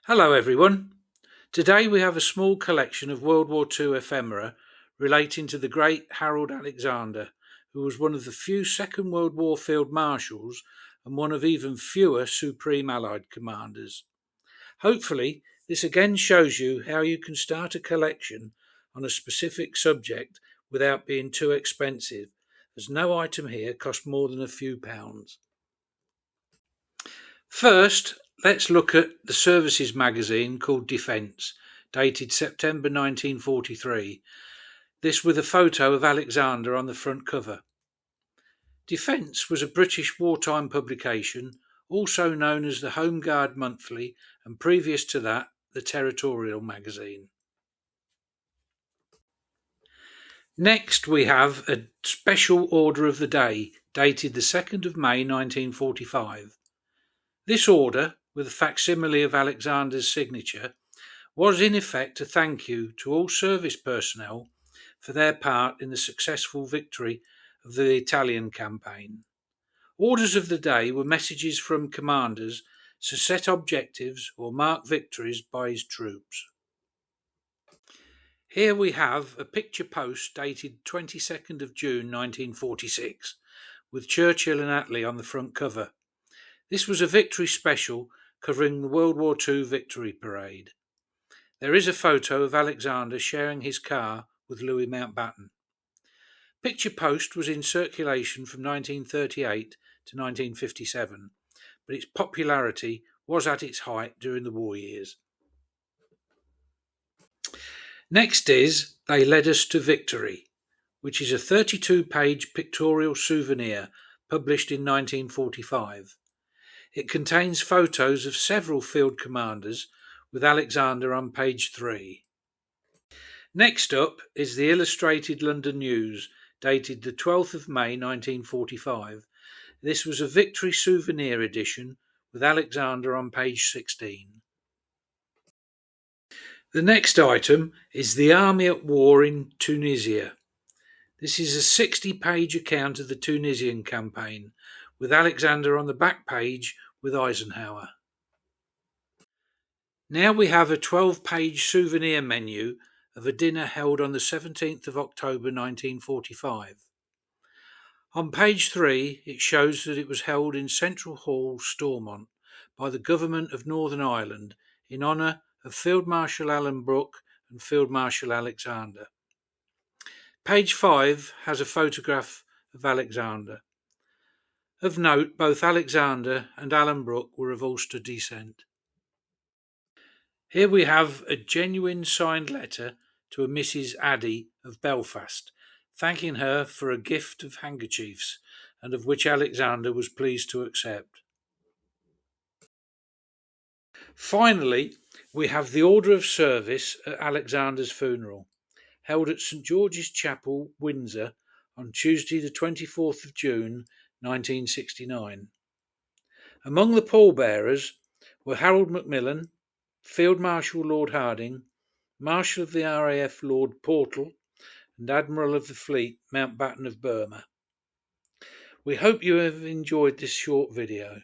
Hello everyone. Today we have a small collection of World War II ephemera relating to the great Harold Alexander, who was one of the few Second World War field marshals and one of even fewer Supreme Allied commanders. Hopefully, this again shows you how you can start a collection on a specific subject without being too expensive, as no item here costs more than a few pounds. First, let's look at the services magazine called Defence, dated September 1943. This with a photo of Alexander on the front cover. Defence was a British wartime publication, also known as the Home Guard Monthly, and previous to that, the Territorial magazine. Next, we have a special order of the day, dated the 2nd of May 1945. This order, with a facsimile of Alexander's signature, was in effect a thank you to all service personnel for their part in the successful victory of the Italian campaign. Orders of the day were messages from commanders to set objectives or mark victories by his troops. Here we have a picture post dated 22nd of June 1946 with Churchill and Attlee on the front cover. This was a victory special covering the World War II victory parade. There is a photo of Alexander sharing his car with Louis Mountbatten. Picture post was in circulation from 1938 to 1957, but its popularity was at its height during the war years. Next is They Led Us to Victory, which is a 32-page pictorial souvenir published in 1945. It contains photos of several field commanders, with Alexander on page 3. Next up is the Illustrated London News, dated the 12th of May 1945. This was a victory souvenir edition, with Alexander on page 16. The next item is The Army at War in Tunisia. This is a 60-page account of the Tunisian campaign, with Alexander on the back page with Eisenhower. Now we have a 12-page souvenir menu of a dinner held on the 17th of October 1945. On page 3 it shows that it was held in Central Hall, Stormont, by the Government of Northern Ireland in honour of Field Marshal Alan Brooke and Field Marshal Alexander. Page 5 has a photograph of Alexander. Of note, both Alexander and Alan Brooke were of Ulster descent. Here we have a genuine signed letter to a Mrs. Addy of Belfast, thanking her for a gift of handkerchiefs, and of which Alexander was pleased to accept. Finally, we have the Order of Service at Alexander's funeral, held at St George's Chapel, Windsor, on Tuesday the 24th of June 1969. Among the pallbearers were Harold Macmillan, Field Marshal Lord Harding, Marshal of the RAF Lord Portal, and Admiral of the Fleet Mountbatten of Burma. We hope you have enjoyed this short video.